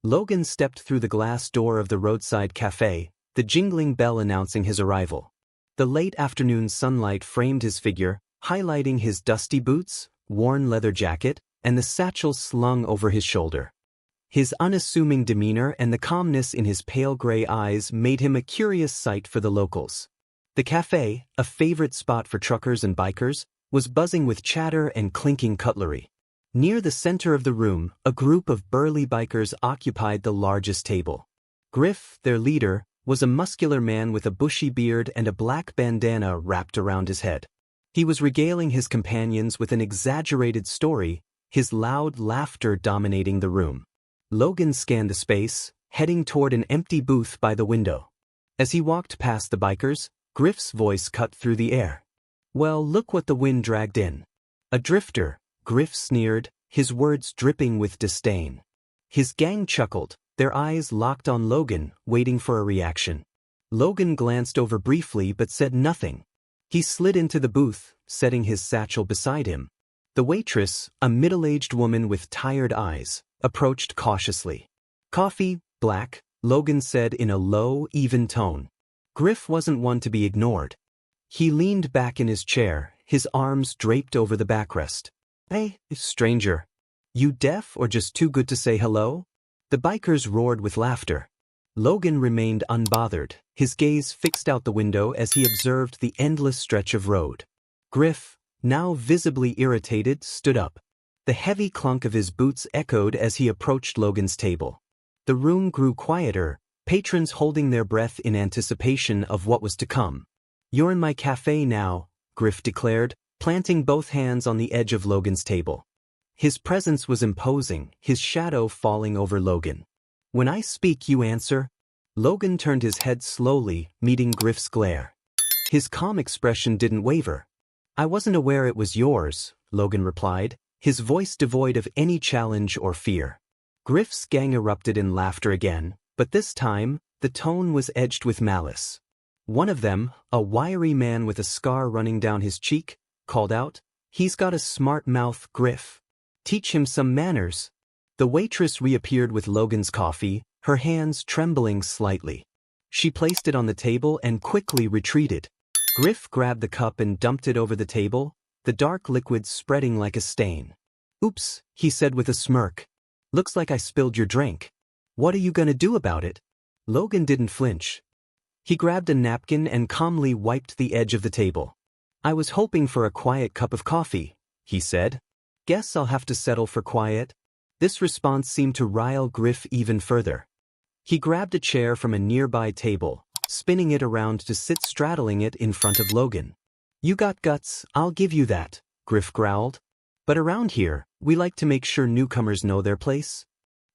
Logan stepped through the glass door of the roadside cafe, the jingling bell announcing his arrival. The late afternoon sunlight framed his figure, highlighting his dusty boots, worn leather jacket, and the satchel slung over his shoulder. His unassuming demeanor and the calmness in his pale gray eyes made him a curious sight for the locals. The cafe, a favorite spot for truckers and bikers, was buzzing with chatter and clinking cutlery. Near the center of the room, a group of burly bikers occupied the largest table. Griff, their leader, was a muscular man with a bushy beard and a black bandana wrapped around his head. He was regaling his companions with an exaggerated story, his loud laughter dominating the room. Logan scanned the space, heading toward an empty booth by the window. As he walked past the bikers, Griff's voice cut through the air. "Well, look what the wind dragged in." "A drifter," Griff sneered, his words dripping with disdain. His gang chuckled, their eyes locked on Logan, waiting for a reaction. Logan glanced over briefly but said nothing. He slid into the booth, setting his satchel beside him. The waitress, a middle-aged woman with tired eyes, approached cautiously. "Coffee, black," Logan said in a low, even tone. Griff wasn't one to be ignored. He leaned back in his chair, his arms draped over the backrest. "Hey, stranger. You deaf or just too good to say hello?" The bikers roared with laughter. Logan remained unbothered, his gaze fixed out the window as he observed the endless stretch of road. Griff, now visibly irritated, stood up. The heavy clunk of his boots echoed as he approached Logan's table. The room grew quieter, patrons holding their breath in anticipation of what was to come. "You're in my cafe now," Griff declared, planting both hands on the edge of Logan's table. His presence was imposing, his shadow falling over Logan. "When I speak, you answer." Logan turned his head slowly, meeting Griff's glare. His calm expression didn't waver. "I wasn't aware it was yours," Logan replied, his voice devoid of any challenge or fear. Griff's gang erupted in laughter again, but this time, the tone was edged with malice. One of them, a wiry man with a scar running down his cheek, called out, "He's got a smart mouth, Griff. Teach him some manners." The waitress reappeared with Logan's coffee, her hands trembling slightly. She placed it on the table and quickly retreated. Griff grabbed the cup and dumped it over the table, the dark liquid spreading like a stain. "Oops," he said with a smirk. "Looks like I spilled your drink. What are you gonna do about it?" Logan didn't flinch. He grabbed a napkin and calmly wiped the edge of the table. "I was hoping for a quiet cup of coffee," he said. "Guess I'll have to settle for quiet." This response seemed to rile Griff even further. He grabbed a chair from a nearby table, spinning it around to sit straddling it in front of Logan. "You got guts, I'll give you that," Griff growled. "But around here, we like to make sure newcomers know their place."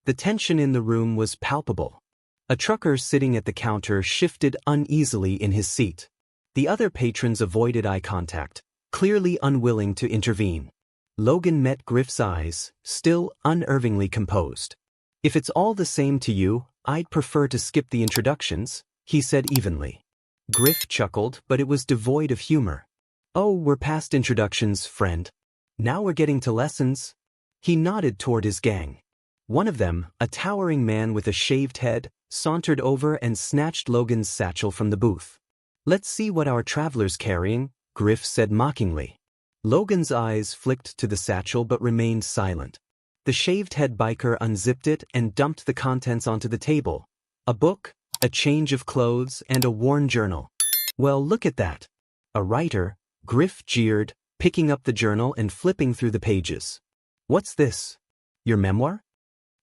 The tension in the room was palpable. A trucker sitting at the counter shifted uneasily in his seat. The other patrons avoided eye contact, clearly unwilling to intervene. Logan met Griff's eyes, still unervingly composed. "If it's all the same to you, I'd prefer to skip the introductions," he said evenly. Griff chuckled, but it was devoid of humor. "Oh, we're past introductions, friend. Now we're getting to lessons." He nodded toward his gang. One of them, a towering man with a shaved head, sauntered over and snatched Logan's satchel from the booth. "Let's see what our traveler's carrying," Griff said mockingly. Logan's eyes flicked to the satchel but remained silent. The shaved-head biker unzipped it and dumped the contents onto the table. A book, a change of clothes, and a worn journal. "Well, look at that. A writer," Griff jeered, picking up the journal and flipping through the pages. "What's this? Your memoir?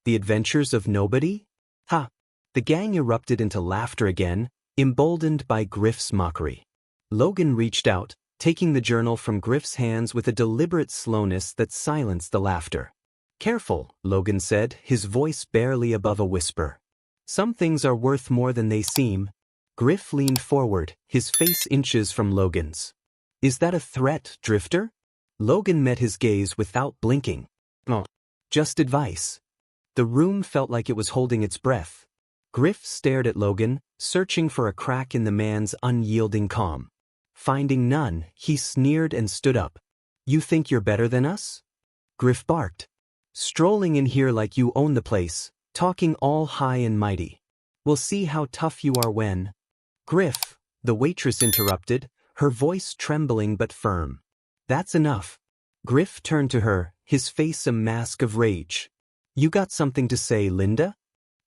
The Adventures of Nobody?" "Ha!" The gang erupted into laughter again, emboldened by Griff's mockery. Logan reached out, taking the journal from Griff's hands with a deliberate slowness that silenced the laughter. "Careful," Logan said, his voice barely above a whisper. "Some things are worth more than they seem." Griff leaned forward, his face inches from Logan's. "Is that a threat, Drifter?" Logan met his gaze without blinking. "Oh, just advice." The room felt like it was holding its breath. Griff stared at Logan, searching for a crack in the man's unyielding calm. Finding none, he sneered and stood up. "You think you're better than us?" Griff barked. "Strolling in here like you own the place," talking all high and mighty. We'll see how tough you are when. Griff, the waitress interrupted, her voice trembling but firm. That's enough. Griff turned to her, his face a mask of rage. You got something to say, Linda?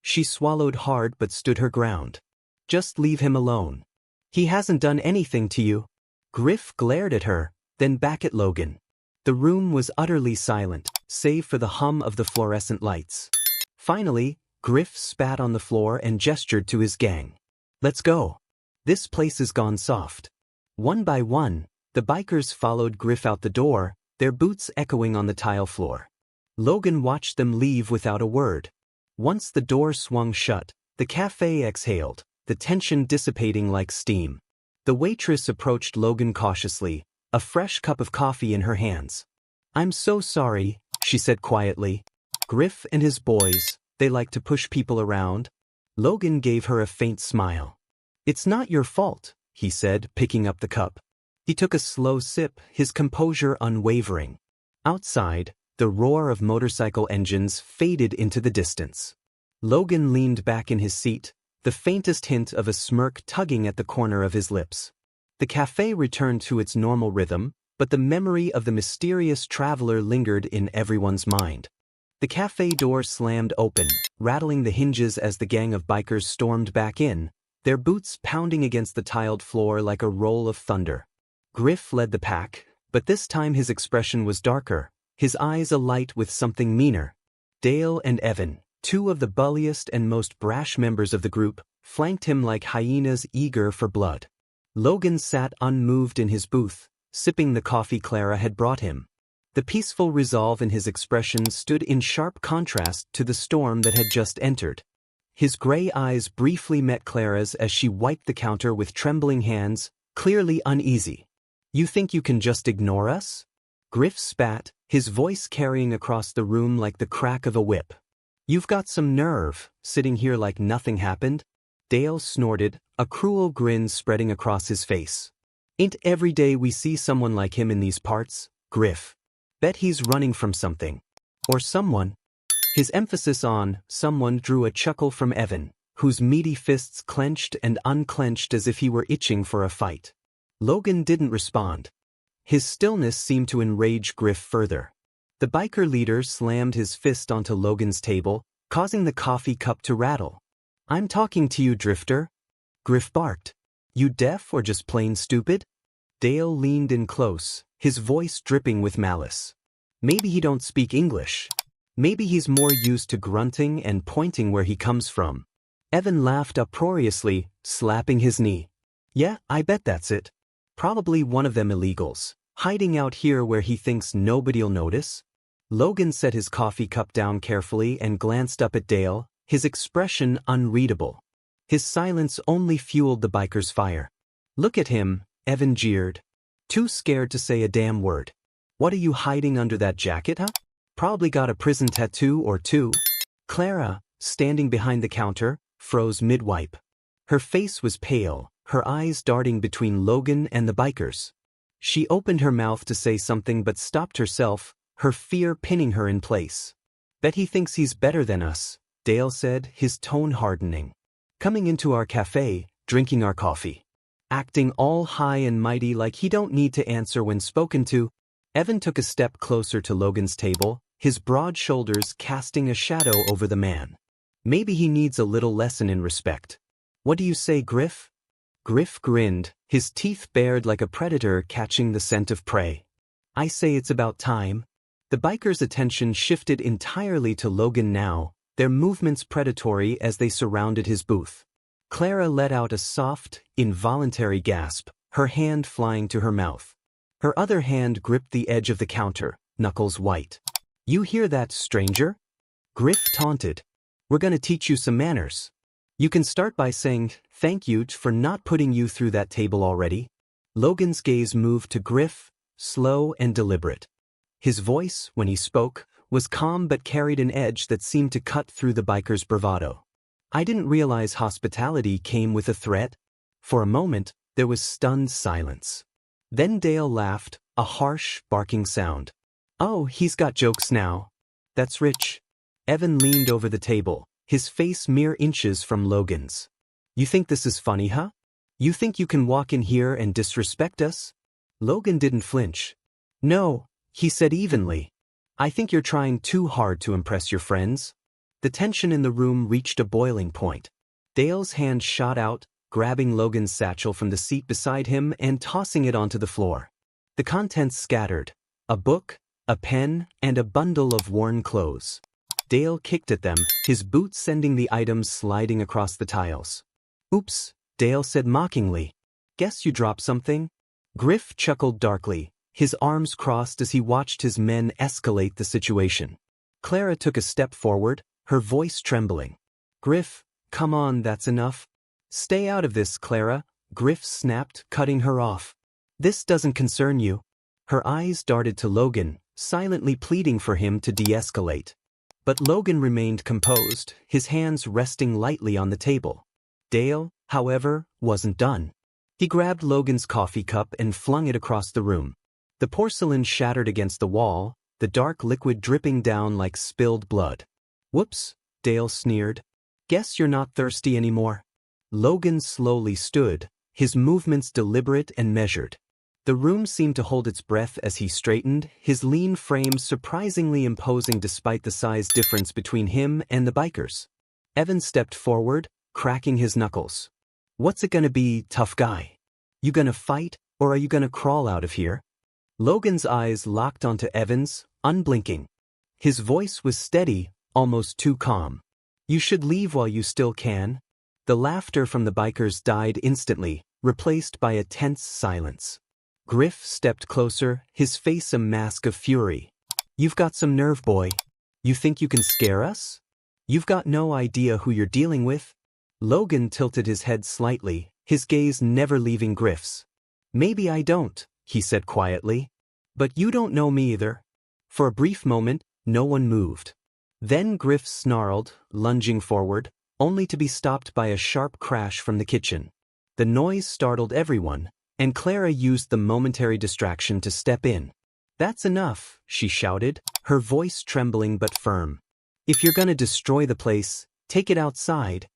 She swallowed hard but stood her ground. Just leave him alone. He hasn't done anything to you. Griff glared at her, then back at Logan. The room was utterly silent, save for the hum of the fluorescent lights. Finally, Griff spat on the floor and gestured to his gang. Let's go. This place has gone soft. One by one, the bikers followed Griff out the door, their boots echoing on the tile floor. Logan watched them leave without a word. Once the door swung shut, the cafe exhaled, the tension dissipating like steam. The waitress approached Logan cautiously, a fresh cup of coffee in her hands. I'm so sorry, she said quietly. Griff and his boys, they like to push people around. Logan gave her a faint smile. It's not your fault, he said, picking up the cup. He took a slow sip, his composure unwavering. Outside, the roar of motorcycle engines faded into the distance. Logan leaned back in his seat, the faintest hint of a smirk tugging at the corner of his lips. The cafe returned to its normal rhythm, but the memory of the mysterious traveler lingered in everyone's mind. The cafe door slammed open, rattling the hinges as the gang of bikers stormed back in, their boots pounding against the tiled floor like a roll of thunder. Griff led the pack, but this time his expression was darker, his eyes alight with something meaner. Dale and Evan, two of the bulliest and most brash members of the group, flanked him like hyenas eager for blood. Logan sat unmoved in his booth, sipping the coffee Clara had brought him. The peaceful resolve in his expression stood in sharp contrast to the storm that had just entered. His gray eyes briefly met Clara's as she wiped the counter with trembling hands, clearly uneasy. You think you can just ignore us? Griff spat, his voice carrying across the room like the crack of a whip. You've got some nerve, sitting here like nothing happened. Dale snorted, a cruel grin spreading across his face. Ain't every day we see someone like him in these parts, Griff. Bet he's running from something. Or someone. His emphasis on someone drew a chuckle from Evan, whose meaty fists clenched and unclenched as if he were itching for a fight. Logan didn't respond. His stillness seemed to enrage Griff further. The biker leader slammed his fist onto Logan's table, causing the coffee cup to rattle. I'm talking to you, Drifter. Griff barked. You deaf or just plain stupid? Dale leaned in close, his voice dripping with malice. Maybe he don't speak English. Maybe he's more used to grunting and pointing where he comes from. Evan laughed uproariously, slapping his knee. Yeah, I bet that's it. Probably one of them illegals, hiding out here where he thinks nobody'll notice. Logan set his coffee cup down carefully and glanced up at Dale, his expression unreadable. His silence only fueled the biker's fire. Look at him, Evan jeered. Too scared to say a damn word. What are you hiding under that jacket, huh? Probably got a prison tattoo or two. Clara, standing behind the counter, froze mid-wipe. Her face was pale, her eyes darting between Logan and the bikers. She opened her mouth to say something but stopped herself, her fear pinning her in place. Bet he thinks he's better than us, Dale said, his tone hardening. Coming into our cafe, drinking our coffee. Acting all high and mighty like he don't need to answer when spoken to. Evan took a step closer to Logan's table, his broad shoulders casting a shadow over the man. Maybe he needs a little lesson in respect. What do you say, Griff? Griff grinned, his teeth bared like a predator catching the scent of prey. I say it's about time. The biker's attention shifted entirely to Logan now, their movements predatory as they surrounded his booth. Clara let out a soft, involuntary gasp, her hand flying to her mouth. Her other hand gripped the edge of the counter, knuckles white. You hear that, stranger? Griff taunted. We're gonna teach you some manners. You can start by saying, thank you for not putting you through that table already. Logan's gaze moved to Griff, slow and deliberate. His voice, when he spoke, was calm but carried an edge that seemed to cut through the biker's bravado. I didn't realize hospitality came with a threat. For a moment, there was stunned silence. Then Dale laughed, a harsh, barking sound. Oh, he's got jokes now. That's rich. Evan leaned over the table, his face mere inches from Logan's. "You think this is funny, huh? You think you can walk in here and disrespect us?" Logan didn't flinch. "No," he said evenly. "I think you're trying too hard to impress your friends." The tension in the room reached a boiling point. Dale's hand shot out, grabbing Logan's satchel from the seat beside him and tossing it onto the floor. The contents scattered: a book, a pen, and a bundle of worn clothes. Dale kicked at them, his boots sending the items sliding across the tiles. "Oops," Dale said mockingly. "Guess you dropped something?" Griff chuckled darkly, his arms crossed as he watched his men escalate the situation. Clara took a step forward, her voice trembling. "Griff, come on, that's enough." "Stay out of this, Clara," Griff snapped, cutting her off. "This doesn't concern you." Her eyes darted to Logan, silently pleading for him to de-escalate. But Logan remained composed, his hands resting lightly on the table. Dale, however, wasn't done. He grabbed Logan's coffee cup and flung it across the room. The porcelain shattered against the wall, the dark liquid dripping down like spilled blood. "Whoops," Dale sneered. "Guess you're not thirsty anymore." Logan slowly stood, his movements deliberate and measured. The room seemed to hold its breath as he straightened, his lean frame surprisingly imposing despite the size difference between him and the bikers. Evan stepped forward, cracking his knuckles. "What's it gonna be, tough guy? You gonna fight, or are you gonna crawl out of here?" Logan's eyes locked onto Evan's, unblinking. His voice was steady, almost too calm. "You should leave while you still can." The laughter from the bikers died instantly, replaced by a tense silence. Griff stepped closer, his face a mask of fury. "You've got some nerve, boy. You think you can scare us? You've got no idea who you're dealing with." Logan tilted his head slightly, his gaze never leaving Griff's. "Maybe I don't," he said quietly. "But you don't know me either." For a brief moment, no one moved. Then Griff snarled, lunging forward, only to be stopped by a sharp crash from the kitchen. The noise startled everyone, and Clara used the momentary distraction to step in. "That's enough," she shouted, her voice trembling but firm. "If you're gonna destroy the place, take it outside."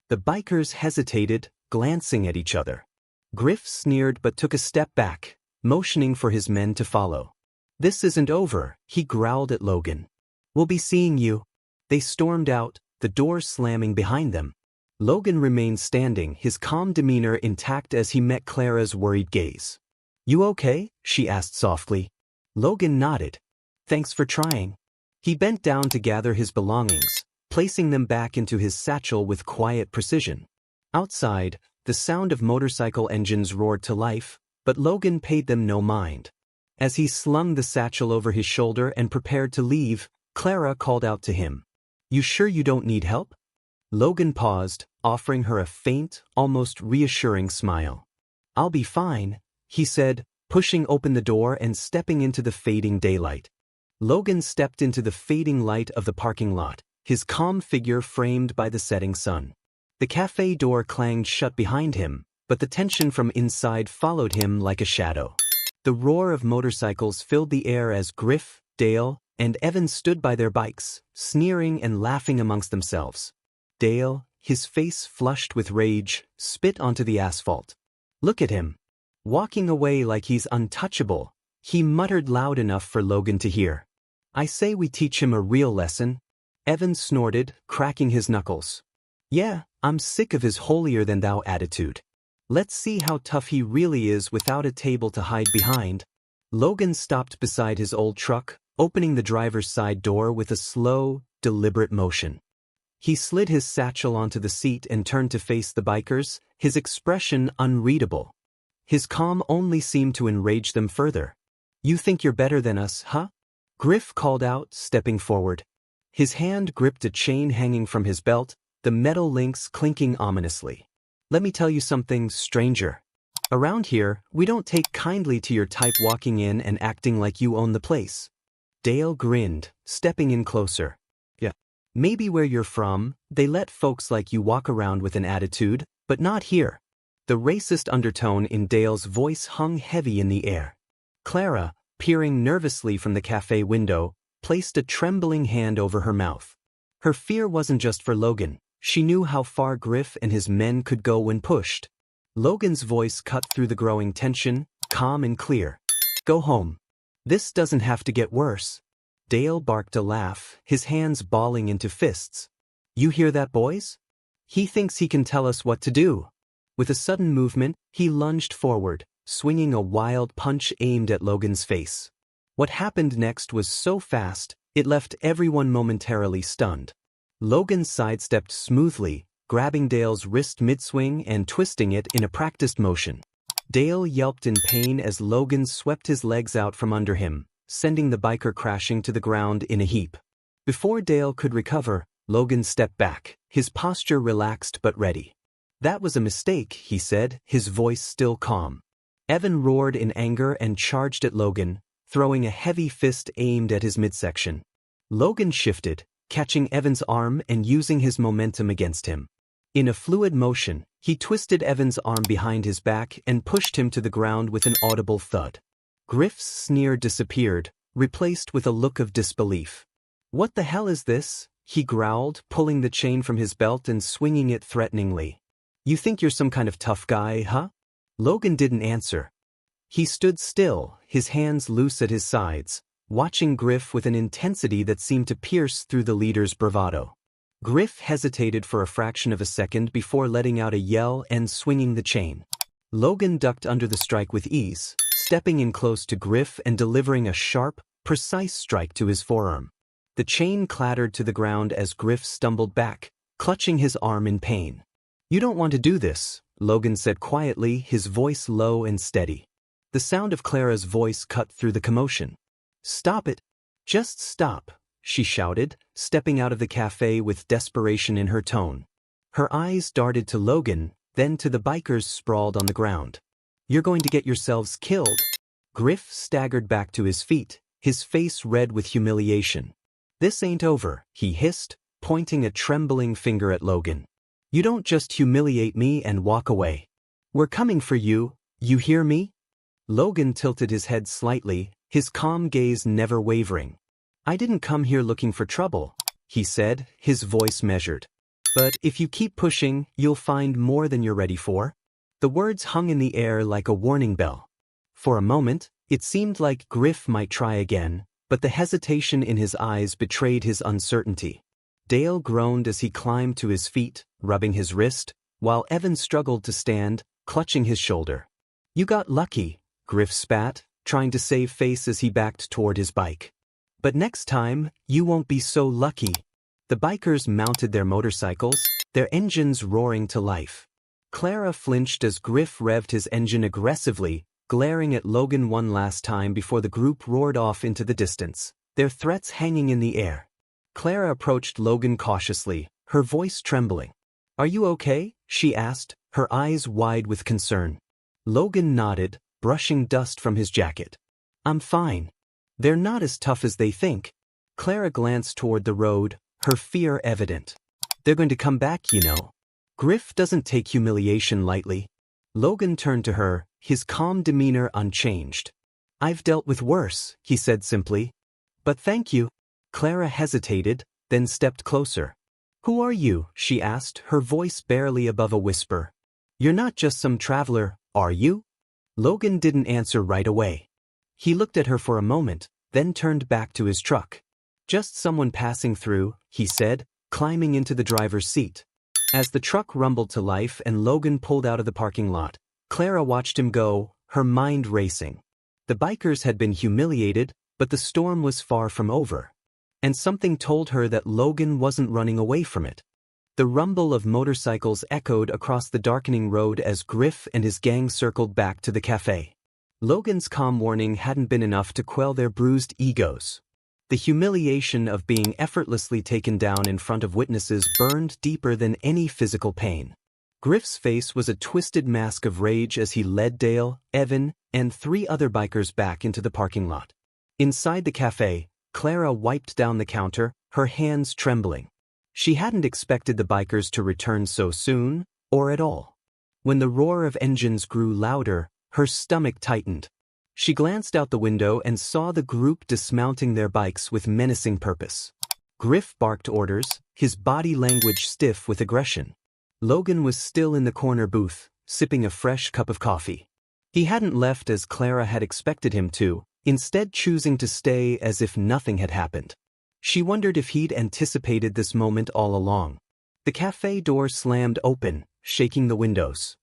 The bikers hesitated, glancing at each other. Griff sneered but took a step back, motioning for his men to follow. "This isn't over," he growled at Logan. "We'll be seeing you." They stormed out, the door slamming behind them. Logan remained standing, his calm demeanor intact as he met Clara's worried gaze. "You okay?" she asked softly. Logan nodded. "Thanks for trying." He bent down to gather his belongings, placing them back into his satchel with quiet precision. Outside, the sound of motorcycle engines roared to life, but Logan paid them no mind. As he slung the satchel over his shoulder and prepared to leave, Clara called out to him. "You sure you don't need help?" Logan paused, offering her a faint, almost reassuring smile. "I'll be fine," he said, pushing open the door and stepping into the fading daylight. Logan stepped into the fading light of the parking lot, his calm figure framed by the setting sun. The cafe door clanged shut behind him, but the tension from inside followed him like a shadow. The roar of motorcycles filled the air as Griff, Dale, and Evan stood by their bikes, sneering and laughing amongst themselves. Dale, his face flushed with rage, spit onto the asphalt. "Look at him. Walking away like he's untouchable," he muttered loud enough for Logan to hear. "I say we teach him a real lesson." Evan snorted, cracking his knuckles. "Yeah, I'm sick of his holier-than-thou attitude. Let's see how tough he really is without a table to hide behind." Logan stopped beside his old truck, opening the driver's side door with a slow, deliberate motion. He slid his satchel onto the seat and turned to face the bikers, his expression unreadable. His calm only seemed to enrage them further. "You think you're better than us, huh?" Griff called out, stepping forward. His hand gripped a chain hanging from his belt, the metal links clinking ominously. "Let me tell you something, stranger. Around here, we don't take kindly to your type walking in and acting like you own the place." Dale grinned, stepping in closer. "Yeah. Maybe where you're from, they let folks like you walk around with an attitude, but not here." The racist undertone in Dale's voice hung heavy in the air. Clara, peering nervously from the cafe window, placed a trembling hand over her mouth. Her fear wasn't just for Logan. She knew how far Griff and his men could go when pushed. Logan's voice cut through the growing tension, calm and clear. "Go home. This doesn't have to get worse." Dale barked a laugh, his hands balling into fists. "You hear that, boys? He thinks he can tell us what to do." With a sudden movement, he lunged forward, swinging a wild punch aimed at Logan's face. What happened next was so fast, it left everyone momentarily stunned. Logan sidestepped smoothly, grabbing Dale's wrist mid-swing and twisting it in a practiced motion. Dale yelped in pain as Logan swept his legs out from under him, sending the biker crashing to the ground in a heap. Before Dale could recover, Logan stepped back, his posture relaxed but ready. "That was a mistake," he said, his voice still calm. Evan roared in anger and charged at Logan, throwing a heavy fist aimed at his midsection. Logan shifted, catching Evan's arm and using his momentum against him. In a fluid motion, he twisted Evan's arm behind his back and pushed him to the ground with an audible thud. Griff's sneer disappeared, replaced with a look of disbelief. "What the hell is this?" he growled, pulling the chain from his belt and swinging it threateningly. "You think you're some kind of tough guy, huh?" Logan didn't answer. He stood still, his hands loose at his sides, watching Griff with an intensity that seemed to pierce through the leader's bravado. Griff hesitated for a fraction of a second before letting out a yell and swinging the chain. Logan ducked under the strike with ease, stepping in close to Griff and delivering a sharp, precise strike to his forearm. The chain clattered to the ground as Griff stumbled back, clutching his arm in pain. "You don't want to do this," Logan said quietly, his voice low and steady. The sound of Clara's voice cut through the commotion. "Stop it. Just stop," she shouted, stepping out of the cafe with desperation in her tone. Her eyes darted to Logan, then to the bikers sprawled on the ground. "You're going to get yourselves killed." Griff staggered back to his feet, his face red with humiliation. "This ain't over," he hissed, pointing a trembling finger at Logan. "You don't just humiliate me and walk away. We're coming for you, you hear me?" Logan tilted his head slightly, his calm gaze never wavering. "I didn't come here looking for trouble," he said, his voice measured. "But if you keep pushing, you'll find more than you're ready for." The words hung in the air like a warning bell. For a moment, it seemed like Griff might try again, but the hesitation in his eyes betrayed his uncertainty. Dale groaned as he climbed to his feet, rubbing his wrist, while Evan struggled to stand, clutching his shoulder. "You got lucky," Griff spat, trying to save face as he backed toward his bike. "But next time, you won't be so lucky." The bikers mounted their motorcycles, their engines roaring to life. Clara flinched as Griff revved his engine aggressively, glaring at Logan one last time before the group roared off into the distance, their threats hanging in the air. Clara approached Logan cautiously, her voice trembling. "Are you okay?" she asked, her eyes wide with concern. Logan nodded, brushing dust from his jacket. "I'm fine. They're not as tough as they think." Clara glanced toward the road, her fear evident. "They're going to come back, you know. Griff doesn't take humiliation lightly." Logan turned to her, his calm demeanor unchanged. "I've dealt with worse," he said simply. "But thank you." Clara hesitated, then stepped closer. "Who are you?" she asked, her voice barely above a whisper. "You're not just some traveler, are you?" Logan didn't answer right away. He looked at her for a moment, then turned back to his truck. "Just someone passing through," he said, climbing into the driver's seat. As the truck rumbled to life and Logan pulled out of the parking lot, Clara watched him go, her mind racing. The bikers had been humiliated, but the storm was far from over. And something told her that Logan wasn't running away from it. The rumble of motorcycles echoed across the darkening road as Griff and his gang circled back to the cafe. Logan's calm warning hadn't been enough to quell their bruised egos. The humiliation of being effortlessly taken down in front of witnesses burned deeper than any physical pain. Griff's face was a twisted mask of rage as he led Dale, Evan, and 3 other bikers back into the parking lot. Inside the cafe, Clara wiped down the counter, her hands trembling. She hadn't expected the bikers to return so soon, or at all. When the roar of engines grew louder, her stomach tightened. She glanced out the window and saw the group dismounting their bikes with menacing purpose. Griff barked orders, his body language stiff with aggression. Logan was still in the corner booth, sipping a fresh cup of coffee. He hadn't left as Clara had expected him to, instead choosing to stay as if nothing had happened. She wondered if he'd anticipated this moment all along. The cafe door slammed open, shaking the windows.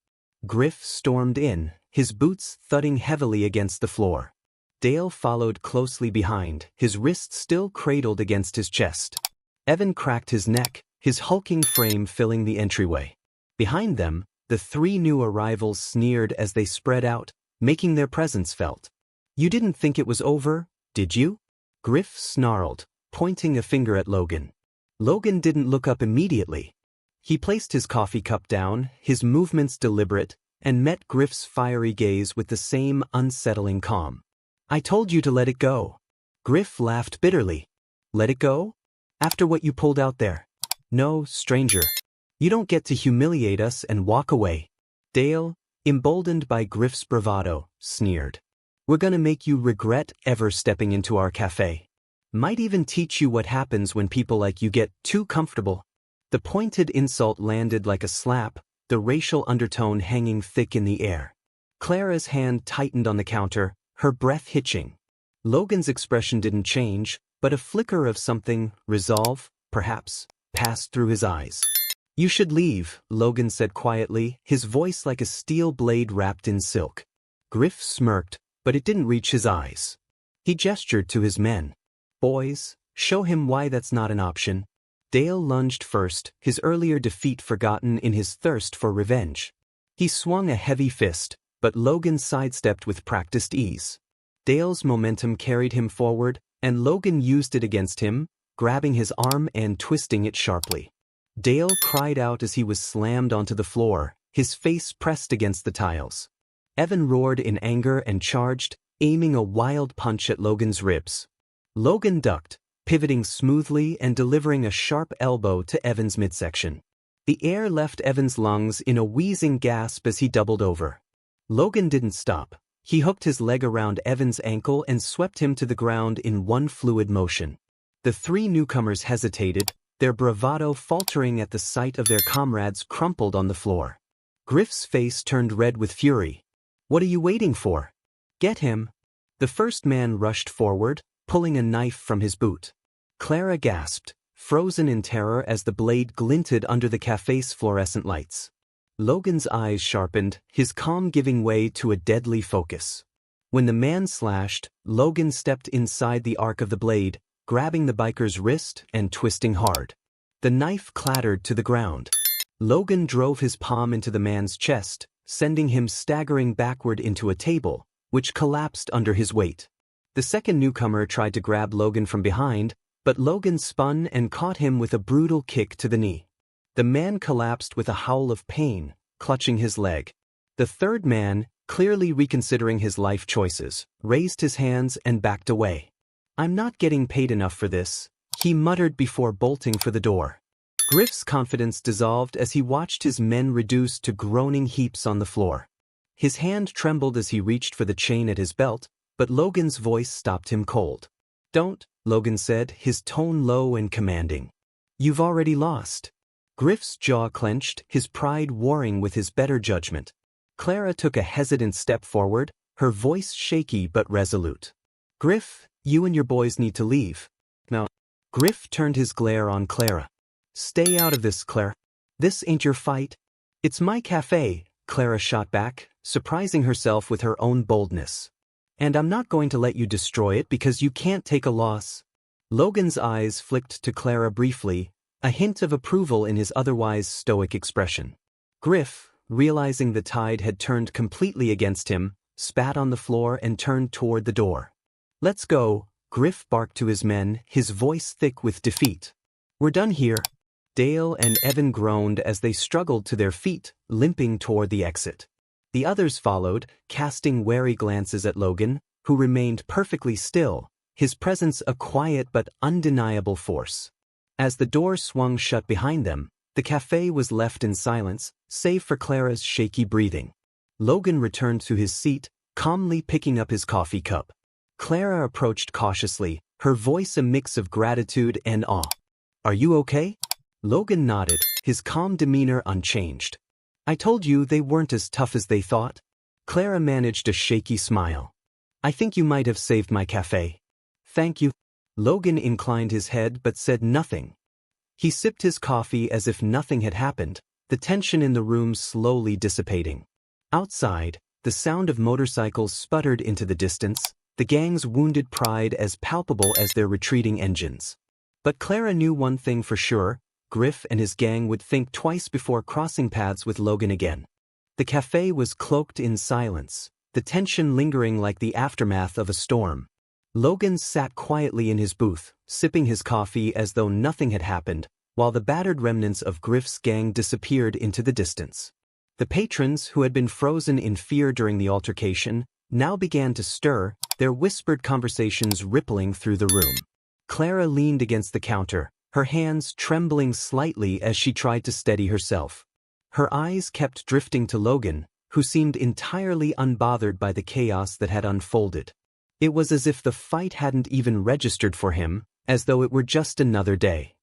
Griff stormed in, his boots thudding heavily against the floor. Dale followed closely behind, his wrist still cradled against his chest. Evan cracked his neck, his hulking frame filling the entryway. Behind them, the three new arrivals sneered as they spread out, making their presence felt. "You didn't think it was over, did you?" Griff snarled, pointing a finger at Logan. Logan didn't look up immediately. He placed his coffee cup down, his movements deliberate, and met Griff's fiery gaze with the same unsettling calm. "I told you to let it go." Griff laughed bitterly. "Let it go? After what you pulled out there? No, stranger. You don't get to humiliate us and walk away." Dale, emboldened by Griff's bravado, sneered. "We're gonna make you regret ever stepping into our cafe. Might even teach you what happens when people like you get too comfortable." The pointed insult landed like a slap, the racial undertone hanging thick in the air. Clara's hand tightened on the counter, her breath hitching. Logan's expression didn't change, but a flicker of something, resolve, perhaps, passed through his eyes. "You should leave," Logan said quietly, his voice like a steel blade wrapped in silk. Griff smirked, but it didn't reach his eyes. He gestured to his men. "Boys, show him why that's not an option." Dale lunged first, his earlier defeat forgotten in his thirst for revenge. He swung a heavy fist, but Logan sidestepped with practiced ease. Dale's momentum carried him forward, and Logan used it against him, grabbing his arm and twisting it sharply. Dale cried out as he was slammed onto the floor, his face pressed against the tiles. Evan roared in anger and charged, aiming a wild punch at Logan's ribs. Logan ducked, pivoting smoothly and delivering a sharp elbow to Evan's midsection. The air left Evan's lungs in a wheezing gasp as he doubled over. Logan didn't stop. He hooked his leg around Evan's ankle and swept him to the ground in one fluid motion. The three newcomers hesitated, their bravado faltering at the sight of their comrades crumpled on the floor. Griff's face turned red with fury. "What are you waiting for? Get him." The first man rushed forward, pulling a knife from his boot. Clara gasped, frozen in terror as the blade glinted under the cafe's fluorescent lights. Logan's eyes sharpened, his calm giving way to a deadly focus. When the man slashed, Logan stepped inside the arc of the blade, grabbing the biker's wrist and twisting hard. The knife clattered to the ground. Logan drove his palm into the man's chest, sending him staggering backward into a table, which collapsed under his weight. The second newcomer tried to grab Logan from behind, but Logan spun and caught him with a brutal kick to the knee. The man collapsed with a howl of pain, clutching his leg. The third man, clearly reconsidering his life choices, raised his hands and backed away. "I'm not getting paid enough for this," he muttered before bolting for the door. Griff's confidence dissolved as he watched his men reduced to groaning heaps on the floor. His hand trembled as he reached for the chain at his belt, but Logan's voice stopped him cold. "Don't," Logan said, his tone low and commanding. "You've already lost." Griff's jaw clenched, his pride warring with his better judgment. Clara took a hesitant step forward, her voice shaky but resolute. "Griff, you and your boys need to leave." "No." Griff turned his glare on Clara. "Stay out of this, Clara. This ain't your fight." "It's my cafe," Clara shot back, surprising herself with her own boldness. "And I'm not going to let you destroy it because you can't take a loss." Logan's eyes flicked to Clara briefly, a hint of approval in his otherwise stoic expression. Griff, realizing the tide had turned completely against him, spat on the floor and turned toward the door. "Let's go," Griff barked to his men, his voice thick with defeat. "We're done here." Dale and Evan groaned as they struggled to their feet, limping toward the exit. The others followed, casting wary glances at Logan, who remained perfectly still, his presence a quiet but undeniable force. As the door swung shut behind them, the cafe was left in silence, save for Clara's shaky breathing. Logan returned to his seat, calmly picking up his coffee cup. Clara approached cautiously, her voice a mix of gratitude and awe. Are you okay? Logan nodded, his calm demeanor unchanged. I told you they weren't as tough as they thought. Clara managed a shaky smile. I think you might have saved my cafe. Thank you. Logan inclined his head but said nothing. He sipped his coffee as if nothing had happened, the tension in the room slowly dissipating. Outside, the sound of motorcycles sputtered into the distance, the gang's wounded pride as palpable as their retreating engines. But Clara knew one thing for sure: Griff and his gang would think twice before crossing paths with Logan again. The cafe was cloaked in silence, the tension lingering like the aftermath of a storm. Logan sat quietly in his booth, sipping his coffee as though nothing had happened, while the battered remnants of Griff's gang disappeared into the distance. The patrons, who had been frozen in fear during the altercation, now began to stir, their whispered conversations rippling through the room. Clara leaned against the counter, her hands trembling slightly as she tried to steady herself. Her eyes kept drifting to Logan, who seemed entirely unbothered by the chaos that had unfolded. It was as if the fight hadn't even registered for him, as though it were just another day.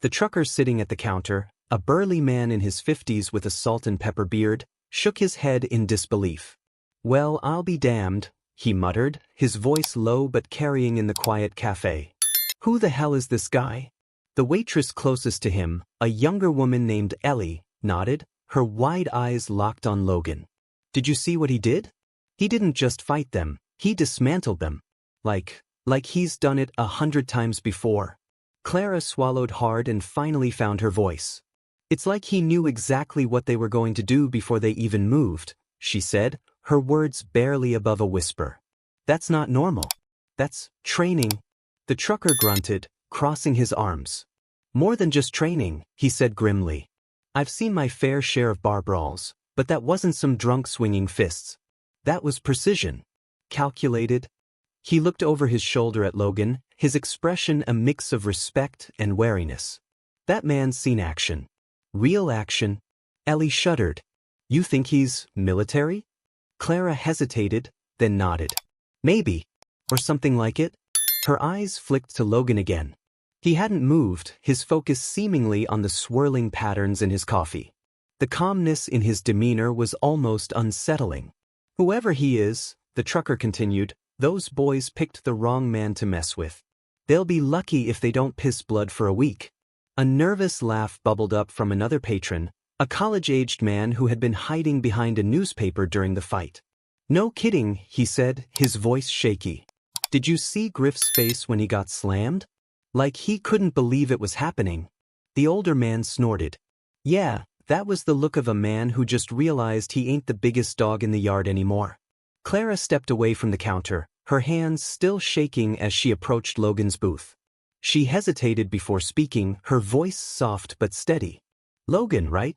The trucker sitting at the counter, a burly man in his 50s with a salt and pepper beard, shook his head in disbelief. Well, I'll be damned, he muttered, his voice low but carrying in the quiet cafe. Who the hell is this guy? The waitress closest to him, a younger woman named Ellie, nodded, her wide eyes locked on Logan. Did you see what he did? He didn't just fight them, he dismantled them. Like he's done it 100 times before. Clara swallowed hard and finally found her voice. It's like he knew exactly what they were going to do before they even moved, she said, her words barely above a whisper. That's not normal. That's training. The trucker grunted, crossing his arms. More than just training, he said grimly. I've seen my fair share of bar brawls, but that wasn't some drunk swinging fists. That was precision. Calculated. He looked over his shoulder at Logan, his expression a mix of respect and wariness. That man's seen action. Real action. Ellie shuddered. You think he's military? Clara hesitated, then nodded. Maybe. Or something like it. Her eyes flicked to Logan again. He hadn't moved, his focus seemingly on the swirling patterns in his coffee. The calmness in his demeanor was almost unsettling. Whoever he is, the trucker continued, those boys picked the wrong man to mess with. They'll be lucky if they don't piss blood for a week. A nervous laugh bubbled up from another patron, a college-aged man who had been hiding behind a newspaper during the fight. No kidding, he said, his voice shaky. Did you see Griff's face when he got slammed? Like he couldn't believe it was happening. The older man snorted. Yeah, that was the look of a man who just realized he ain't the biggest dog in the yard anymore. Clara stepped away from the counter, her hands still shaking as she approached Logan's booth. She hesitated before speaking, her voice soft but steady. Logan, right?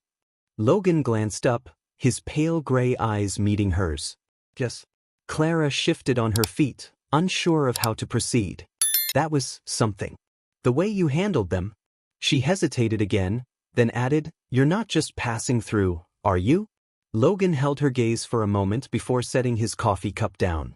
Logan glanced up, his pale gray eyes meeting hers. Yes. Clara shifted on her feet, unsure of how to proceed. That was something. The way you handled them. She hesitated again, then added, You're not just passing through, are you? Logan held her gaze for a moment before setting his coffee cup down.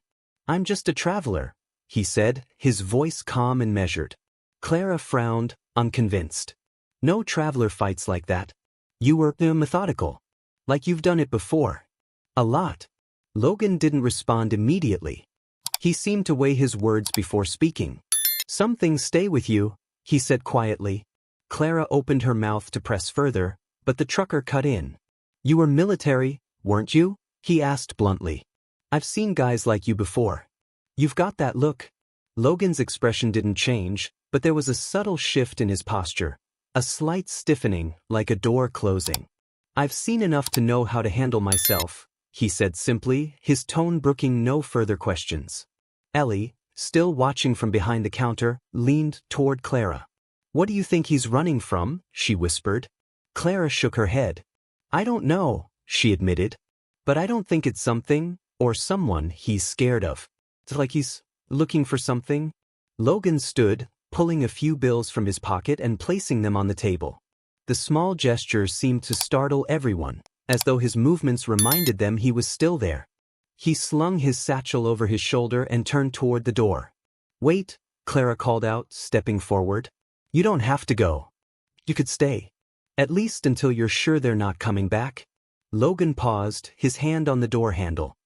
I'm just a traveler, he said, his voice calm and measured. Clara frowned, unconvinced. No traveler fights like that. You were methodical. Like you've done it before. A lot. Logan didn't respond immediately. He seemed to weigh his words before speaking. Some things stay with you, he said quietly. Clara opened her mouth to press further, but the trucker cut in. You were military, weren't you? He asked bluntly. I've seen guys like you before. You've got that look. Logan's expression didn't change, but there was a subtle shift in his posture, a slight stiffening, like a door closing. I've seen enough to know how to handle myself, he said simply, his tone brooking no further questions. Ellie, still watching from behind the counter, leaned toward Clara. What do you think he's running from? She whispered. Clara shook her head. I don't know, she admitted. But I don't think it's something, or someone, he's scared of. It's like he's looking for something. Logan stood, pulling a few bills from his pocket and placing them on the table. The small gesture seemed to startle everyone, as though his movements reminded them he was still there. He slung his satchel over his shoulder and turned toward the door. Wait, Clara called out, stepping forward. You don't have to go. You could stay. At least until you're sure they're not coming back. Logan paused, his hand on the door handle.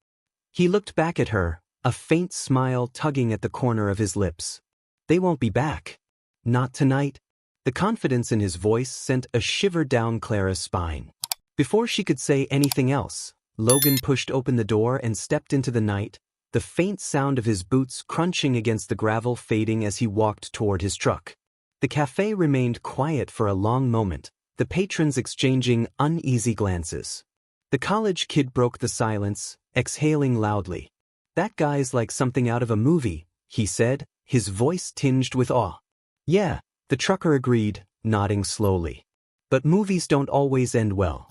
He looked back at her, a faint smile tugging at the corner of his lips. They won't be back. Not tonight. The confidence in his voice sent a shiver down Clara's spine. Before she could say anything else, Logan pushed open the door and stepped into the night, the faint sound of his boots crunching against the gravel fading as he walked toward his truck. The cafe remained quiet for a long moment, the patrons exchanging uneasy glances. The college kid broke the silence, exhaling loudly. "That guy's like something out of a movie," he said, his voice tinged with awe. "Yeah," the trucker agreed, nodding slowly. "But movies don't always end well.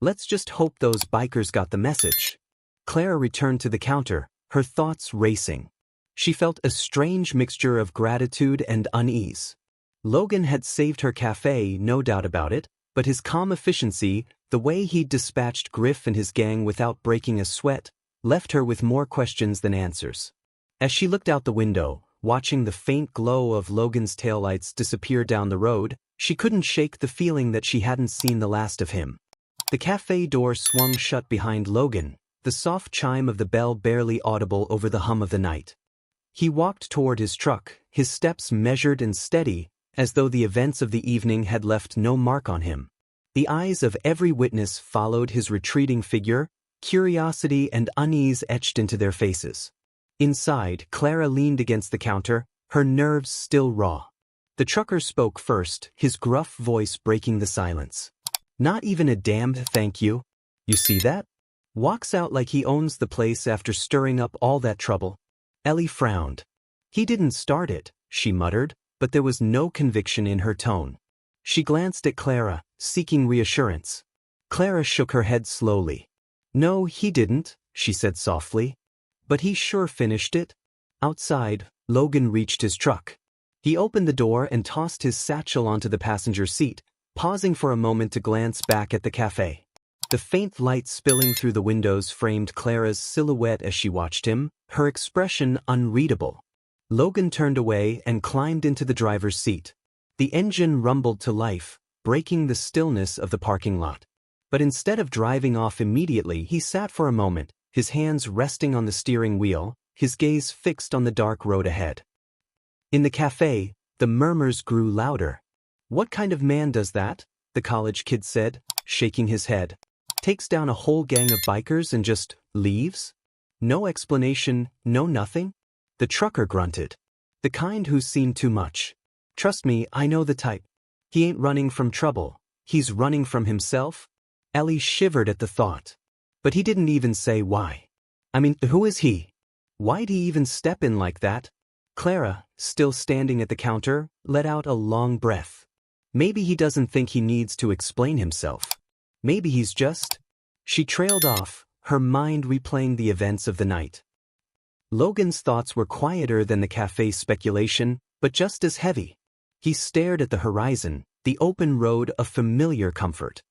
Let's just hope those bikers got the message." Clara returned to the counter, her thoughts racing. She felt a strange mixture of gratitude and unease. Logan had saved her cafe, no doubt about it, but his calm efficiency, the way he'd dispatched Griff and his gang without breaking a sweat, left her with more questions than answers. As she looked out the window, watching the faint glow of Logan's taillights disappear down the road, she couldn't shake the feeling that she hadn't seen the last of him. The cafe door swung shut behind Logan, the soft chime of the bell barely audible over the hum of the night. He walked toward his truck, his steps measured and steady, as though the events of the evening had left no mark on him. The eyes of every witness followed his retreating figure, curiosity and unease etched into their faces. Inside, Clara leaned against the counter, her nerves still raw. The trucker spoke first, his gruff voice breaking the silence. "Not even a damned thank you? You see that? Walks out like he owns the place after stirring up all that trouble." Ellie frowned. "He didn't start it," she muttered, but there was no conviction in her tone. She glanced at Clara, seeking reassurance. Clara shook her head slowly. "No, he didn't," she said softly. "But he sure finished it." Outside, Logan reached his truck. He opened the door and tossed his satchel onto the passenger seat, pausing for a moment to glance back at the cafe. The faint light spilling through the windows framed Clara's silhouette as she watched him, her expression unreadable. Logan turned away and climbed into the driver's seat. The engine rumbled to life, breaking the stillness of the parking lot. But instead of driving off immediately, he sat for a moment, his hands resting on the steering wheel, his gaze fixed on the dark road ahead. In the cafe, the murmurs grew louder. "What kind of man does that?" the college kid said, shaking his head. "Takes down a whole gang of bikers and just leaves? No explanation, no nothing?" The trucker grunted. "The kind who's seen too much. Trust me, I know the type. He ain't running from trouble. He's running from himself." Ellie shivered at the thought. But he didn't even say why. "I mean, who is he? Why'd he even step in like that?" Clara, still standing at the counter, let out a long breath. Maybe he doesn't think he needs to explain himself. Maybe he's just... She trailed off, her mind replaying the events of the night. Logan's thoughts were quieter than the cafe's speculation, but just as heavy. He stared at the horizon, the open road of familiar comfort.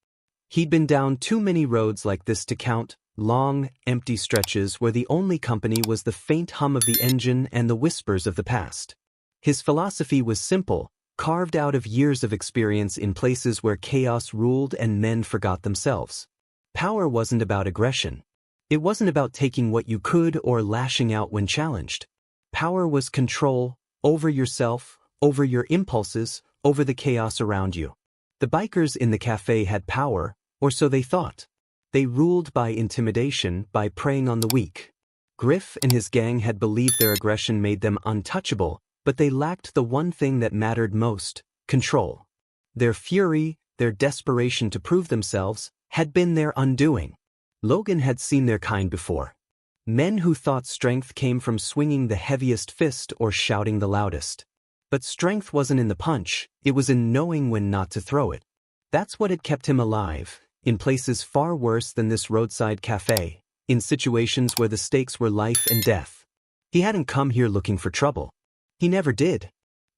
He'd been down too many roads like this to count, long, empty stretches where the only company was the faint hum of the engine and the whispers of the past. His philosophy was simple, carved out of years of experience in places where chaos ruled and men forgot themselves. Power wasn't about aggression. It wasn't about taking what you could or lashing out when challenged. Power was control, over yourself, over your impulses, over the chaos around you. The bikers in the cafe had power, or so they thought. They ruled by intimidation, by preying on the weak. Griff and his gang had believed their aggression made them untouchable, but they lacked the one thing that mattered most: control. Their fury, their desperation to prove themselves, had been their undoing. Logan had seen their kind before. Men who thought strength came from swinging the heaviest fist or shouting the loudest. But strength wasn't in the punch, it was in knowing when not to throw it. That's what had kept him alive, in places far worse than this roadside cafe, in situations where the stakes were life and death. He hadn't come here looking for trouble. He never did.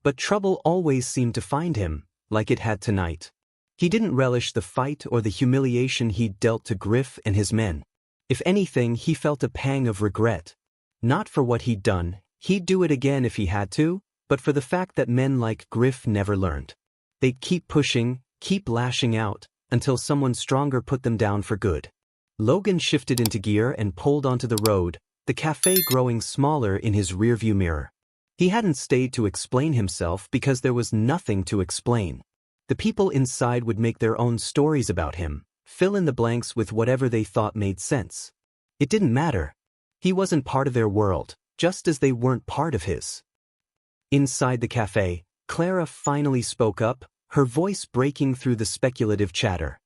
But trouble always seemed to find him, like it had tonight. He didn't relish the fight or the humiliation he'd dealt to Griff and his men. If anything, he felt a pang of regret. Not for what he'd done, he'd do it again if he had to, but for the fact that men like Griff never learned. They'd keep pushing, keep lashing out, until someone stronger put them down for good. Logan shifted into gear and pulled onto the road, the cafe growing smaller in his rearview mirror. He hadn't stayed to explain himself because there was nothing to explain. The people inside would make their own stories about him, fill in the blanks with whatever they thought made sense. It didn't matter. He wasn't part of their world, just as they weren't part of his. Inside the cafe, Clara finally spoke up, her voice breaking through the speculative chatter.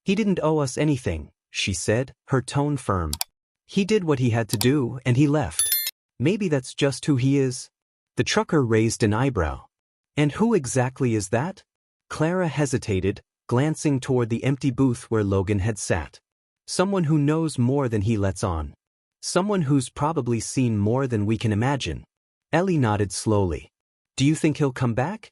"He didn't owe us anything," she said, her tone firm. "He did what he had to do and he left. Maybe that's just who he is." The trucker raised an eyebrow. "And who exactly is that?" Clara hesitated, glancing toward the empty booth where Logan had sat. "Someone who knows more than he lets on. Someone who's probably seen more than we can imagine." Ellie nodded slowly. "Do you think he'll come back?"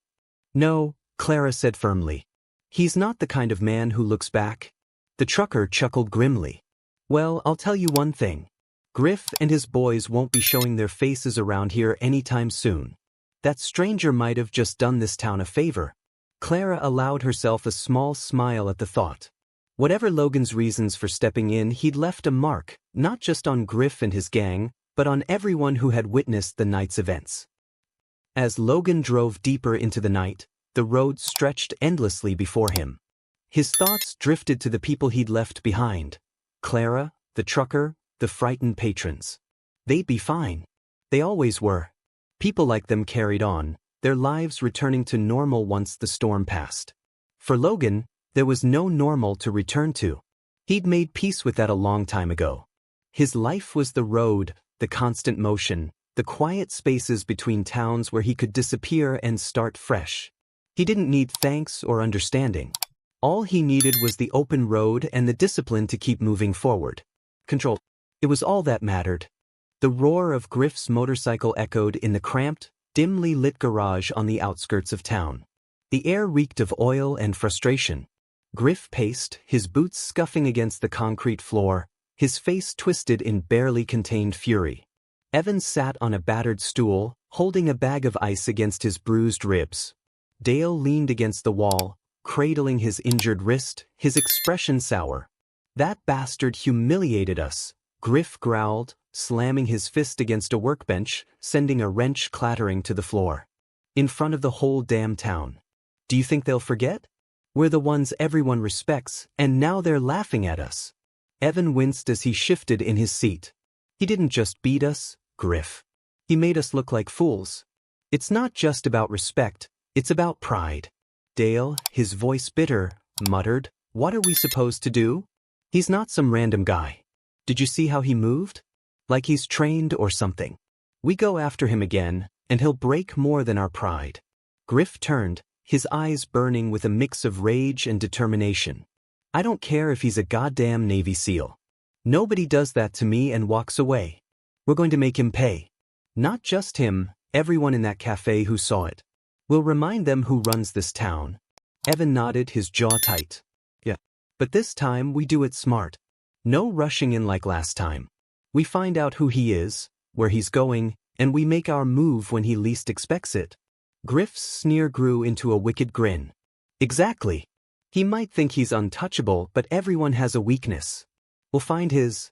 "No," Clara said firmly. "He's not the kind of man who looks back." The trucker chuckled grimly. "Well, I'll tell you one thing. Griff and his boys won't be showing their faces around here anytime soon. That stranger might have just done this town a favor." Clara allowed herself a small smile at the thought. Whatever Logan's reasons for stepping in, he'd left a mark, not just on Griff and his gang, but on everyone who had witnessed the night's events. As Logan drove deeper into the night, the road stretched endlessly before him. His thoughts drifted to the people he'd left behind. Clara, the trucker, the frightened patrons. They'd be fine. They always were. People like them carried on, their lives returning to normal once the storm passed. For Logan, there was no normal to return to. He'd made peace with that a long time ago. His life was the road, the constant motion, the quiet spaces between towns where he could disappear and start fresh. He didn't need thanks or understanding. All he needed was the open road and the discipline to keep moving forward. Control. It was all that mattered. The roar of Griff's motorcycle echoed in the cramped, dimly lit garage on the outskirts of town. The air reeked of oil and frustration. Griff paced, his boots scuffing against the concrete floor, his face twisted in barely contained fury. Evan sat on a battered stool, holding a bag of ice against his bruised ribs. Dale leaned against the wall, cradling his injured wrist, his expression sour. "That bastard humiliated us," Griff growled, slamming his fist against a workbench, sending a wrench clattering to the floor. "In front of the whole damn town. Do you think they'll forget? We're the ones everyone respects, and now they're laughing at us." Evan winced as he shifted in his seat. "He didn't just beat us, Griff. He made us look like fools. It's not just about respect, it's about pride." Dale, his voice bitter, muttered, "What are we supposed to do? He's not some random guy. Did you see how he moved? Like he's trained or something. We go after him again, and he'll break more than our pride." Griff turned, his eyes burning with a mix of rage and determination. "I don't care if he's a goddamn Navy SEAL. Nobody does that to me and walks away. We're going to make him pay. Not just him, everyone in that cafe who saw it. We'll remind them who runs this town." Evan nodded, his jaw tight. "Yeah. But this time we do it smart. No rushing in like last time. We find out who he is, where he's going, and we make our move when he least expects it." Griff's sneer grew into a wicked grin. "Exactly. He might think he's untouchable, but everyone has a weakness. We'll find his."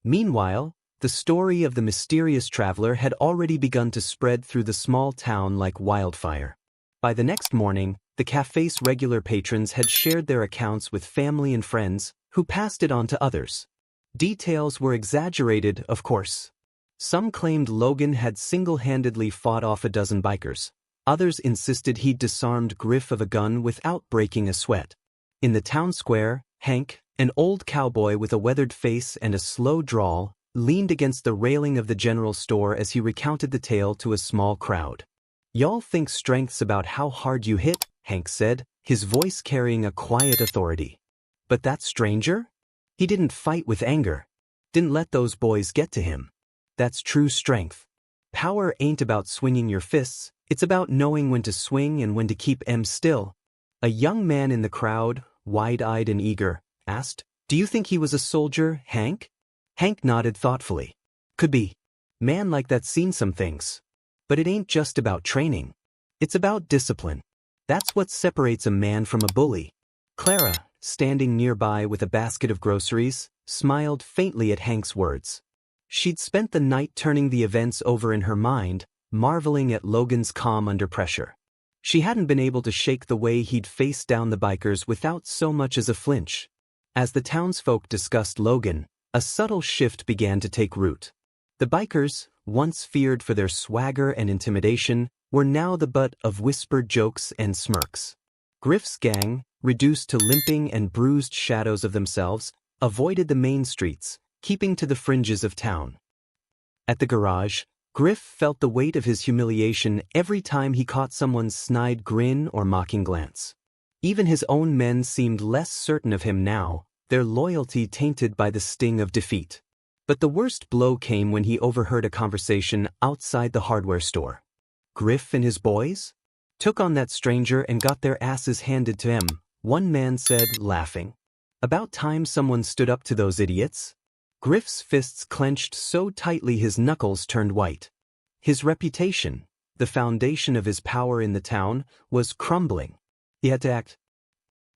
Meanwhile, the story of the mysterious traveler had already begun to spread through the small town like wildfire. By the next morning, the cafe's regular patrons had shared their accounts with family and friends, who passed it on to others. Details were exaggerated, of course. Some claimed Logan had single-handedly fought off a dozen bikers. Others insisted he'd disarmed Griff of a gun without breaking a sweat. In the town square, Hank, an old cowboy with a weathered face and a slow drawl, leaned against the railing of the general store as he recounted the tale to a small crowd. "Y'all think strength's about how hard you hit," Hank said, his voice carrying a quiet authority. "But that stranger? He didn't fight with anger. Didn't let those boys get to him. That's true strength. Power ain't about swinging your fists, it's about knowing when to swing and when to keep 'em still." A young man in the crowd, wide-eyed and eager, asked, "Do you think he was a soldier, Hank?" Hank nodded thoughtfully. "Could be. Man like that's seen some things. But it ain't just about training. It's about discipline. That's what separates a man from a bully. Clara, standing nearby with a basket of groceries, smiled faintly at Hank's words. She'd spent the night turning the events over in her mind, marveling at Logan's calm under pressure. She hadn't been able to shake the way he'd faced down the bikers without so much as a flinch. As the townsfolk discussed Logan, a subtle shift began to take root. The bikers, once feared for their swagger and intimidation, were now the butt of whispered jokes and smirks. Griff's gang, reduced to limping and bruised shadows of themselves, avoided the main streets, keeping to the fringes of town. At the garage, Griff felt the weight of his humiliation every time he caught someone's snide grin or mocking glance. Even his own men seemed less certain of him now, their loyalty tainted by the sting of defeat. But the worst blow came when he overheard a conversation outside the hardware store. Griff and his boys took on that stranger and got their asses handed to him, one man said, laughing. About time someone stood up to those idiots. Griff's fists clenched so tightly his knuckles turned white. His reputation, the foundation of his power in the town, was crumbling. He had to act.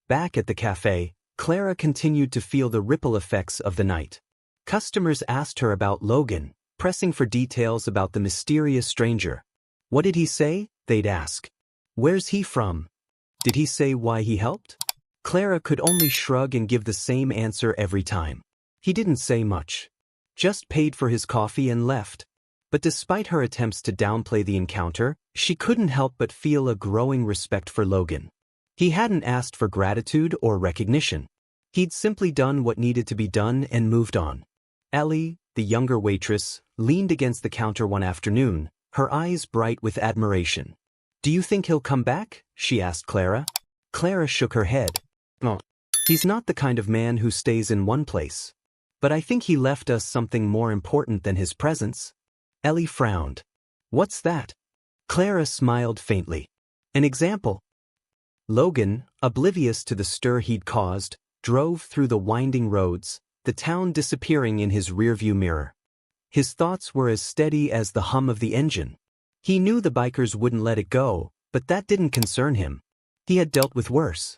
Back at the cafe, Clara continued to feel the ripple effects of the night. Customers asked her about Logan, pressing for details about the mysterious stranger. What did he say? They'd ask. Where's he from? Did he say why he helped? Clara could only shrug and give the same answer every time. He didn't say much. Just paid for his coffee and left. But despite her attempts to downplay the encounter, she couldn't help but feel a growing respect for Logan. He hadn't asked for gratitude or recognition. He'd simply done what needed to be done and moved on. Ellie, the younger waitress, leaned against the counter one afternoon, her eyes bright with admiration. Do you think he'll come back? She asked Clara. Clara shook her head. No. He's not the kind of man who stays in one place. But I think he left us something more important than his presence. Ellie frowned. What's that? Clara smiled faintly. An example. Logan, oblivious to the stir he'd caused, drove through the winding roads, the town disappearing in his rearview mirror. His thoughts were as steady as the hum of the engine. He knew the bikers wouldn't let it go, but that didn't concern him. He had dealt with worse.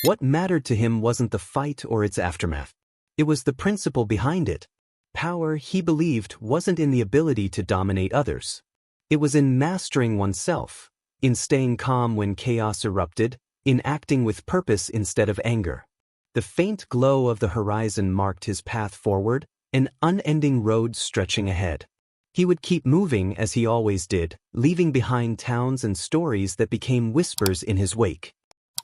What mattered to him wasn't the fight or its aftermath. It was the principle behind it. Power, he believed, wasn't in the ability to dominate others. It was in mastering oneself, in staying calm when chaos erupted, in acting with purpose instead of anger. The faint glow of the horizon marked his path forward, an unending road stretching ahead. He would keep moving as he always did, leaving behind towns and stories that became whispers in his wake.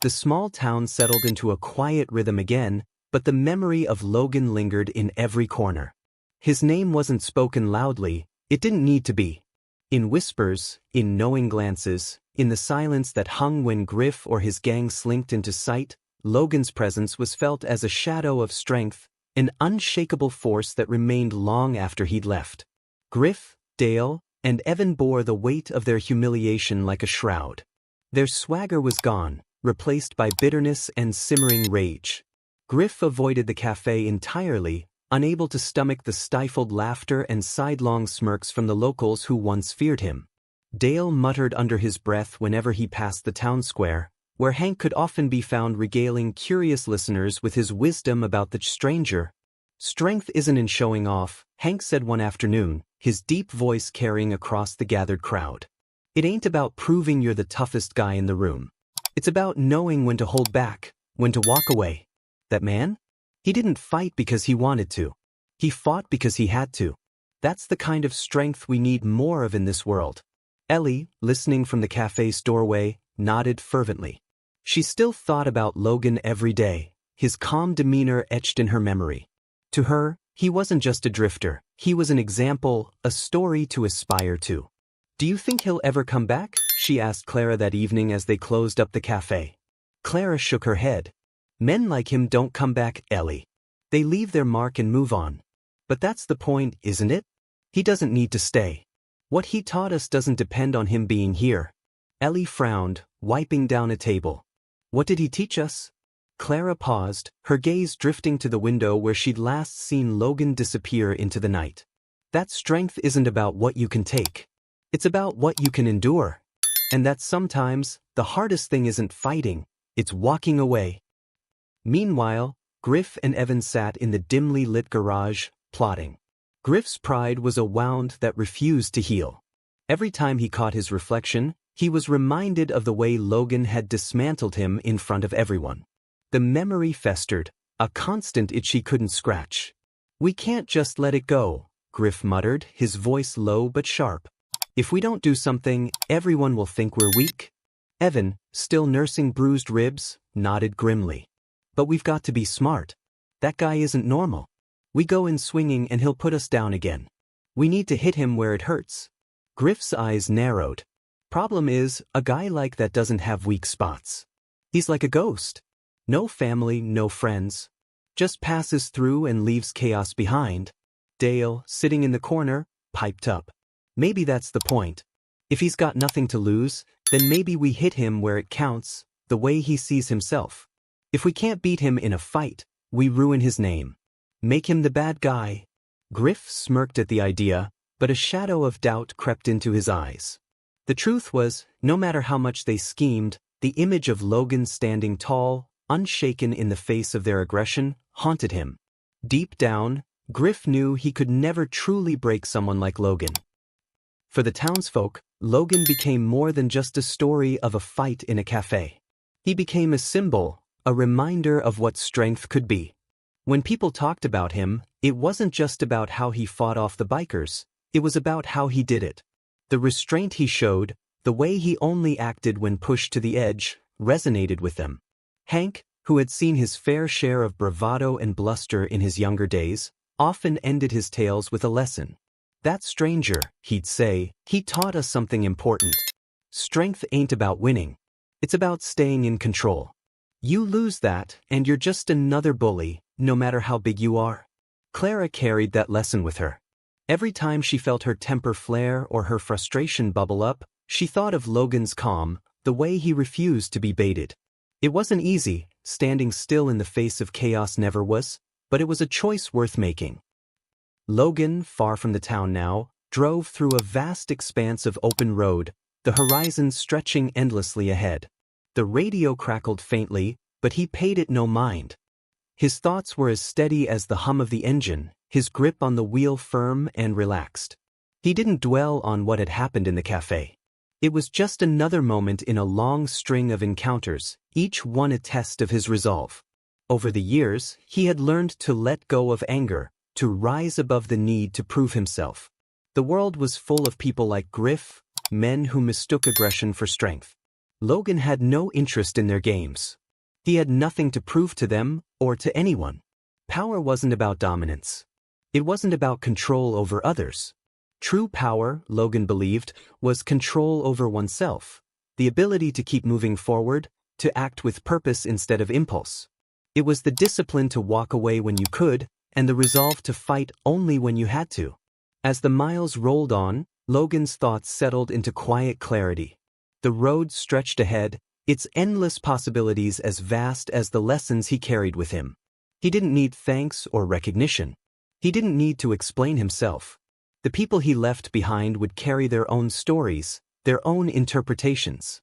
The small town settled into a quiet rhythm again, but the memory of Logan lingered in every corner. His name wasn't spoken loudly, it didn't need to be. In whispers, in knowing glances, in the silence that hung when Griff or his gang slinked into sight, Logan's presence was felt as a shadow of strength, an unshakable force that remained long after he'd left. Griff, Dale, and Evan bore the weight of their humiliation like a shroud. Their swagger was gone, replaced by bitterness and simmering rage. Griff avoided the cafe entirely, unable to stomach the stifled laughter and sidelong smirks from the locals who once feared him. Dale muttered under his breath whenever he passed the town square, where Hank could often be found regaling curious listeners with his wisdom about the stranger. Strength isn't in showing off, Hank said one afternoon, his deep voice carrying across the gathered crowd. It ain't about proving you're the toughest guy in the room. It's about knowing when to hold back, when to walk away. That man? He didn't fight because he wanted to. He fought because he had to. That's the kind of strength we need more of in this world. Ellie, listening from the cafe's doorway, nodded fervently. She still thought about Logan every day, his calm demeanor etched in her memory. To her, he wasn't just a drifter, he was an example, a story to aspire to. Do you think he'll ever come back? She asked Clara that evening as they closed up the cafe. Clara shook her head. Men like him don't come back, Ellie. They leave their mark and move on. But that's the point, isn't it? He doesn't need to stay. What he taught us doesn't depend on him being here. Ellie frowned, wiping down a table. What did he teach us? Clara paused, her gaze drifting to the window where she'd last seen Logan disappear into the night. That strength isn't about what you can take. It's about what you can endure. and that sometimes, the hardest thing isn't fighting, it's walking away. Meanwhile, Griff and Evan sat in the dimly lit garage, plotting. Griff's pride was a wound that refused to heal. Every time he caught his reflection, he was reminded of the way Logan had dismantled him in front of everyone. The memory festered, a constant itch he couldn't scratch. "We can't just let it go," Griff muttered, his voice low but sharp. "If we don't do something, everyone will think we're weak." Evan, still nursing bruised ribs, nodded grimly. "But we've got to be smart. That guy isn't normal. We go in swinging and he'll put us down again. We need to hit him where it hurts." Griff's eyes narrowed. "Problem is, a guy like that doesn't have weak spots. He's like a ghost. No family, no friends. Just passes through and leaves chaos behind." Dale, sitting in the corner, piped up. "Maybe that's the point. If he's got nothing to lose, then maybe we hit him where it counts, the way he sees himself. If we can't beat him in a fight, we ruin his name. Make him the bad guy." Griff smirked at the idea, but a shadow of doubt crept into his eyes. The truth was, no matter how much they schemed, the image of Logan standing tall, unshaken in the face of their aggression, haunted him. Deep down, Griff knew he could never truly break someone like Logan. For the townsfolk, Logan became more than just a story of a fight in a cafe. He became a symbol, a reminder of what strength could be. When people talked about him, it wasn't just about how he fought off the bikers, it was about how he did it. The restraint he showed, the way he only acted when pushed to the edge, resonated with them. Hank, who had seen his fair share of bravado and bluster in his younger days, often ended his tales with a lesson. "That stranger," he'd say, "he taught us something important. Strength ain't about winning. It's about staying in control. You lose that, and you're just another bully, no matter how big you are." Clara carried that lesson with her. Every time she felt her temper flare or her frustration bubble up, she thought of Logan's calm, the way he refused to be baited. It wasn't easy, standing still in the face of chaos never was, but it was a choice worth making. Logan, far from the town now, drove through a vast expanse of open road, the horizon stretching endlessly ahead. The radio crackled faintly, but he paid it no mind. His thoughts were as steady as the hum of the engine, his grip on the wheel firm and relaxed. He didn't dwell on what had happened in the cafe. It was just another moment in a long string of encounters, each one a test of his resolve. Over the years, he had learned to let go of anger, to rise above the need to prove himself. The world was full of people like Griff, men who mistook aggression for strength. Logan had no interest in their games. He had nothing to prove to them, or to anyone. Power wasn't about dominance. It wasn't about control over others. True power, Logan believed, was control over oneself, the ability to keep moving forward, to act with purpose instead of impulse. It was the discipline to walk away when you could, and the resolve to fight only when you had to. As the miles rolled on, Logan's thoughts settled into quiet clarity. The road stretched ahead, its endless possibilities as vast as the lessons he carried with him. He didn't need thanks or recognition. He didn't need to explain himself. The people he left behind would carry their own stories, their own interpretations.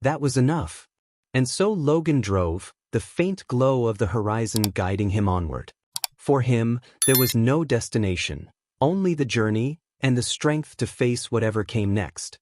That was enough. And so Logan drove, the faint glow of the horizon guiding him onward. For him, there was no destination, only the journey and the strength to face whatever came next.